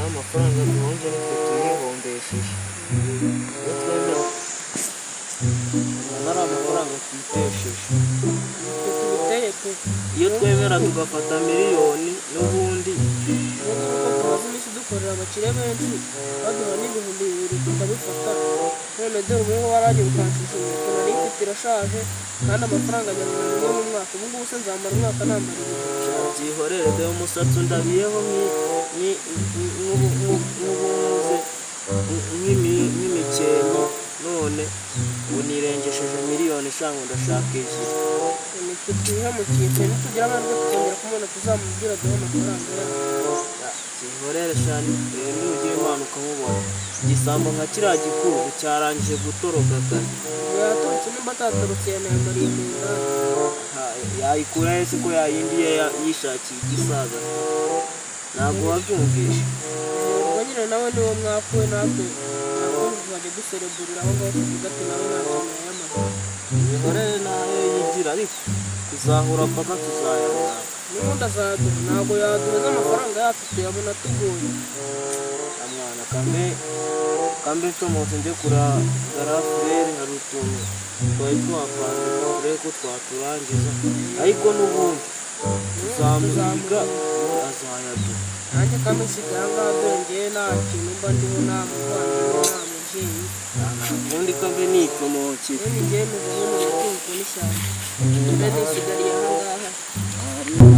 amafaranga duhonze nitwe tuyihombesheje ari amafaranga twitesheje iyo twemera tugafata miliyoni n'ubundi tumaze iminsi dukorera abakire benshi baduha n'ibihumbi 2 tukabifata none dore ubu waragiye ukanshisha inkweto nari mfite irashaje kandi amafaranga ajyana mu mwaka ubu ngubu se nzamara umwaka nambara byihorere dore umusatsi ndabiyeho nk'imikenke none ubu nirengesheje miliyoni eshanu ndashaka ebyiri nitwe twihemukiye cyane tugira amahirwe tukongera kumubona tuzamubwira duhe amafaranga yacu byihorere cyane n'ugiye imana ukamubona igisambo nka kiriya gikuru cyarangije gutoroka kare yaturutse nimba ataturutse yanayambariye mu nda yayikura hese ko yayindiye yishakiye igisaza ntabwo wabyumvishe ubwo nyine nawe niwo mwakuwe natwe tuzajya dusereburira aho ngaho tuvuga ati nawe ntakeneye y'amahoro imihorere nayo yigira ariko tuzahura paka tuzayabona n'ubundi azaduha ntabwo yaduheza amafaranga yacu tuyabona tugoye amwana kambe nsomotse njye kuragara furere hari utuntu twari twapanze turebe ko twaturangiza ariko n'ubundi tuzamuhiga azayaduha nanjye kambe nsigaye ahangaha dore ngewe nta kintu mba ndiho nta muvandimwe nta mubyeyi ubundi kambe nikomokeye rero ngewe meze nk'umuntu utunzwe n'ishyamba dore nisigariye ahangaha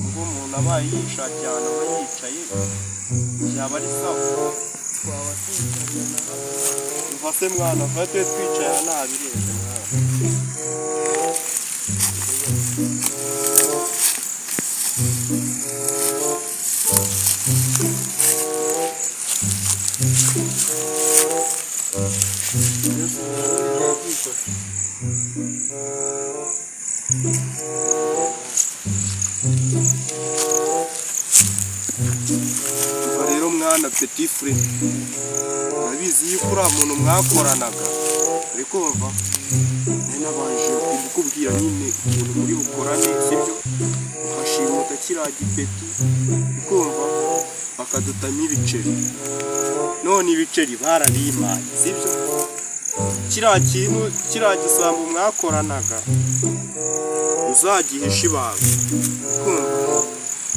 ubwo umuntu abaye yishakira ahantu aba yicaye yaba ari sawa twaba twicaye mfate mwana mfate twicaye nta birenze mwana rero mwana petit frère abizi yuko uri umuntu mwakoranaga ariko bava nabanje kukubwira nyine ukuntu muri bukorane sibyo ukashimuta kiriya gipeti bikumva bakadutamo ibiceri none ibiceri barabimaye sibyo kiriya gisambo mwakoranaga uzagihisha ibanga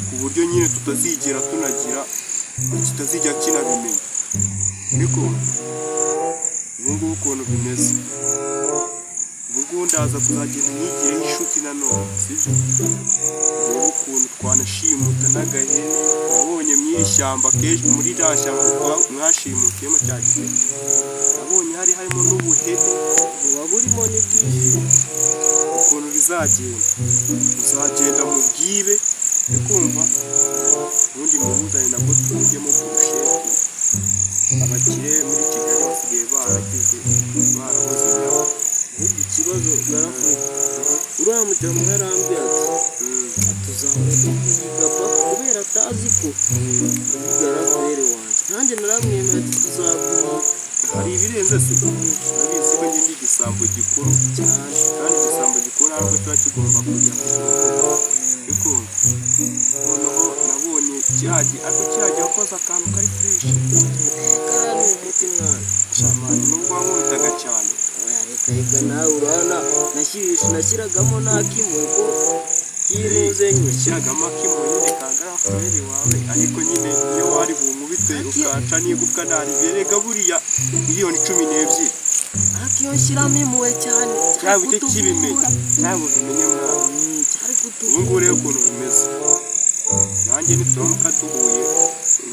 ku buryo nyine tutazigera tunagira kitazijya kinabimenya ariko ubungubu ukuntu bimeze ubungubu ndaza kuzagenda nyigireho inshuti nanone sibyo reba ukuntu twanashimuta n'agahene nabonye mu ishyamba kenshi muri rya shyamba mwashimutiyemo cya gipeti nabonye harimo n'ubuhene buba burimo n'ibwishyu ukuntu bizagenda uzagenda mu bwibe bikumva ubundi mubuzane nabwo tujyemo burusheti abakire muri Kigali basigaye baragize barahoze nabo ahubwo ikibazo garafurika uriya mujyamu yarambye atuzahora tuyiga paka kubera atazi ko garafurere wanjye nanjye naramwemera ati tuzaguha hari ibirenze se urabizi ko njye ndi igisambo gikuru cyane kandi igisambo gikuru ntabwo kiba kigomba kujya ku gihugu bikumva noneho nabonye kiragiye wakoze akantu kari fureshi karani umuti mwana shamani nubwo wankubitaga cyane reka nawe urabona nashyiragamo n'akimuriko yinuze nyine nashyiragamo akimuriko nyine ka garafurere wawe ariko nyine iyo wari bunkubite ukaca n'igufwa ntaribere buriya miliyoni 12 ariko iyo nshyiramo impuhwe cyane cyangwa icyo kibimenya cyangwa ubimenye mwana ubu ngubu rero ukuntu bimeze nanjye nituramuka duhuye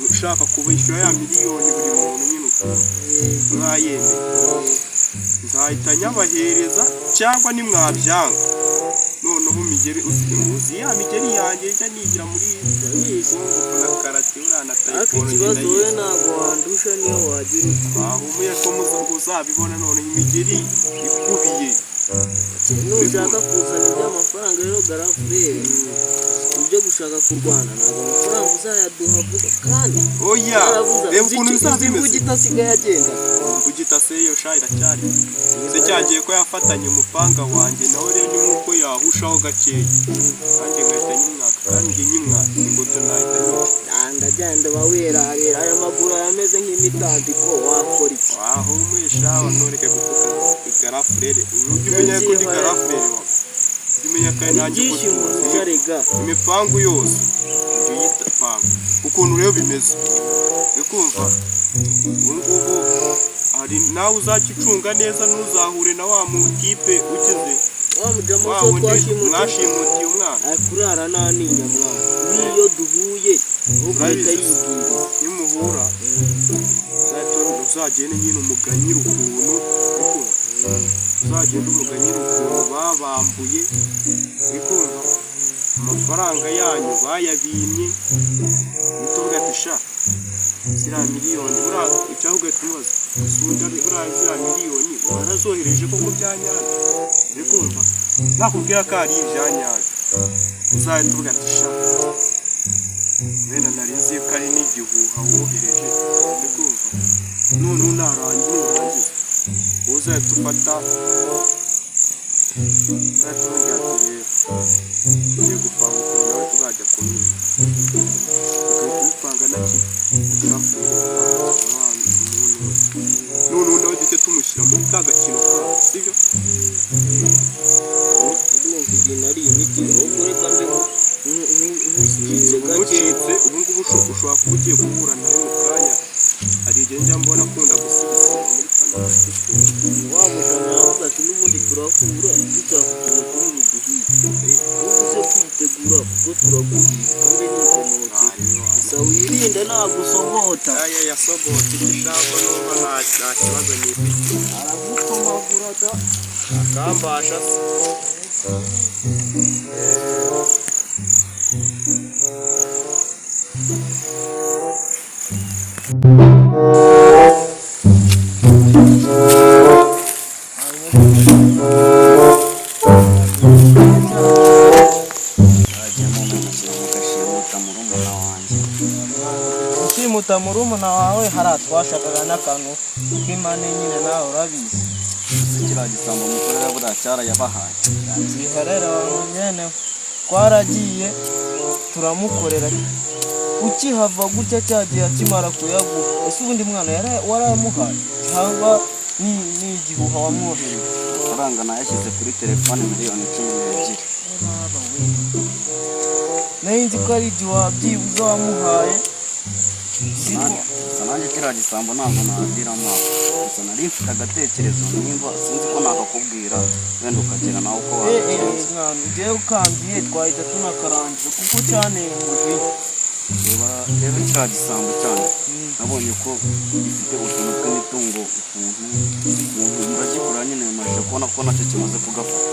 ushaka kubishyura ya miliyoni buri muntu nyine ukuntu mwayemeye nzahita nyabahereza cyangwa nimwabyanga noneho migeri uzi ya migeri yanjye ijya nigira muri Congo na karate uriya na ariko taekwondo ikibazo wowe ntabwo wandusha niyo wagira ahumuye ko uzabibona none imigeri ikubiye nushaka kuzana iby'amafaranga rero garafurere ibyo gushaka kurwana ntabwo amafaranga uzayaduha vuba kandi oya reba ukuntu bisa bimeze imbugita asigaye agenda imbugita se yo sha iracyari se cyagiye ko yafatanye umupanga wanjye nawe rero ni nkuko yahushaho gakeya nanjye ngahita nyimwaka kandi nyimwaka ngo tunahita ndagenda bawerarera aya maguru yameze nk'imitambiko wakora iki wahumuye sha ntureke gutuka garafurere ujye umenya ko ndi garafurere wawe ujye umenya ko nanjye gutuka imipangu yose ujye uyita panga ukuntu rero bimeze bikumva ubu ngubu hari nawe uzakicunga neza ntuzahure na wa mutipe ukize wa wundi mwashimutiye umwana kurara nta n'inyamwaka n'iyo duhuye ugahita yibwira nimuhura uzagende nyine umuganyira ukuntu uzagende umuganyira ukuntu babambuye bikumva amafaranga yanyu bayabimye nituvuga ati sha ziriya miliyoni cyangwa ugahita umubaza sunda buriya ziriya miliyoni warazohereje koko bya nyabyo bikumva nakubwira ko ari ibya nyabyo uzahita uvuga ati sha wenda nari nzi ko ari n'igihuha wohereje bikumva noneho nurangiza uzahita ufata uzahita umubwira ati rero ugiye gupanga ukuntu nawe tuzajya kumenya ugahita ubipanga na garafurere noneho nawe duhite tumushyira muri ka gakino kawe sibyo ibintu ari imiti ahubwo reka mbe nkucitse gake ubu ngubu ushobora kuba ugiye guhura nawe mu kanya hari igihe njya mbona akunda gusigasira muri kanada wa mujana yavuga ati n'ubundi turahura dushaka utuntu turi buduhiye ubuze kwitegura kuko turaguhiye kandi nitemoke gusa wirinde nagusogota yasobota icyo ushaka n'uba nta kibazo nifite aragutomaguraga akambasha ushimuta murumuna wawe hariya twashakaga n'akantu k'imane nyine nawe urabizi kiriya gisambo mukorera buriya cyarayabahaye ziharera abantu nyene twaragiye turamukorera ukihava gutya cyagiye akimara kuyaguha ese ubundi mwana waramuhaye cyangwa ni igihuha wamwohereje amafaranga nayashyize kuri telefone miliyoni 12 nayo nzi ko ari igihe wabyibuze wamuhaye gusa nanjye kiriya gisambo ntabwo nagira amaso gusa nari mfite agatekerezo nimba sinzi ko nakakubwira wenda ukagera nawe uko wabigenza mwana ugiye ukambiye twahita tunakarangiza kuko cyanenguje rero kiriya gisambo cyane nabonye ko gifite utuntu tw'imitungo ukuntu ndagikora nyine maze kubona ko nacyo kimaze kugafata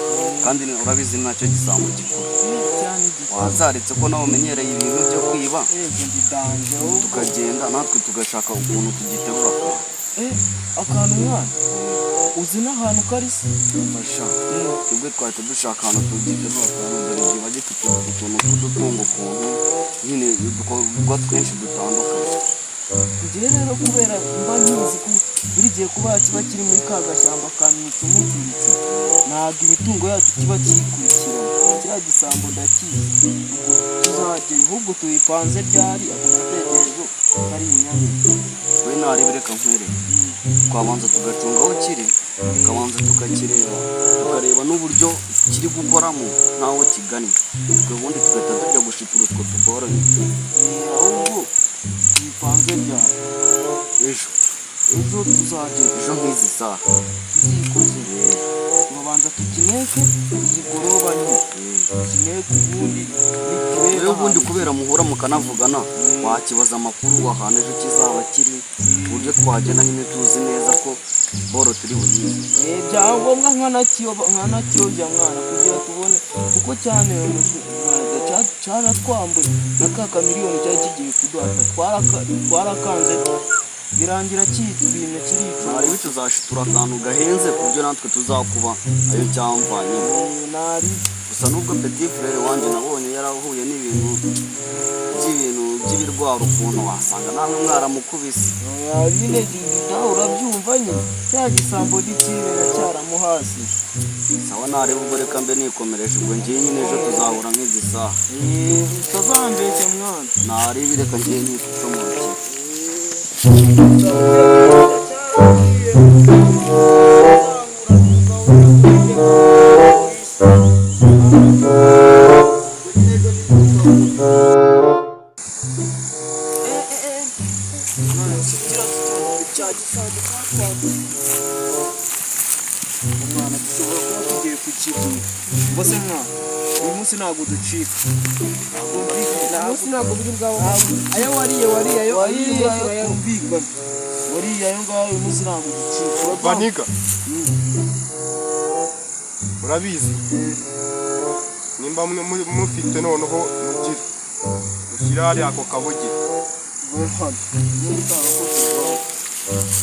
kandi urabizi nacyo gisambo gikora wazaretse ko nawe umenyereye ibintu byo kwiba tukagenda natwe tugashaka ukuntu tugiterura akantu mwana uzi n'ahantu kari se twebwe twahita dushaka ahantu tugiterura dore kiba gifite utuntu tw'udutungo ukuntu nyine udukorwa twinshi dutandukanye njyewe rero kubera mba nkizi ko buri gihe kuba kiba kiri muri ka gashyamba ka mwitumuturitse ntabwo imitungo yacu kiba kiyikurikirana kiriya gisambo ndakizi tuzajyayo ahubwo tuyipanze ryari ako gatekerezo kari inyamibwa we narebe reka nkwereke twabanza tugacunga aho kiri tukabanza tukakireba tukareba n'uburyo kiri gukoramo n'aho kigannye ubundi tugahita tujya gushipura utwo tugoranye ahubwo tuyipanze ryari ejo tuzagenda ejo nk'izi saha tuzikoze tubabanza tukineke tuzigorobanye tukineke ubundi rero ubundi kubera muhura mukanavugana wakibaza amakuru ahantu ejo kizaba kiri uburyo twagenda nyine tuzi neza ko boro turi buyize. Ibyangombwa nkanakiyobya mwana kugira tubone kuko cyane cyaratwambuye na ka kamiliyoni cyari kigiye kuduhata twarakanze birangira kitwimye kirica. Nari bicu zashitura akantu gahenze ku buryo natwe tuzakuba ayo cyamvanye. Nari gusa nubwo petit frere wanjye nabonye yarahuye n'ibintu by'ibirwara ukuntu wasanga namwe mwaramukubise. nyine nawe urabyumva nyine cya gisambo gikibera cyaramuhasi. Sawa nareba ubwo reka mbe nikomereje ubwo ngiye nyine ejo tuzahura nk'izi saha. utazambeshya mwana. Nareba reka ngiye nikomereje. Umwana dushobora kuba tugiye kukigura mbose mwana uyu munsi ntabwo ducika umunsi ntabwo biri bwawe ayo wariye ayo kumvikana wariye ayo ngaho uyu munsi ntabwo ducika baniga urabizi nimba mufite noneho mugire mushyire hariya ako kabugire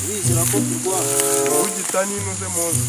urizera ko turwana ugita n'inuze muzi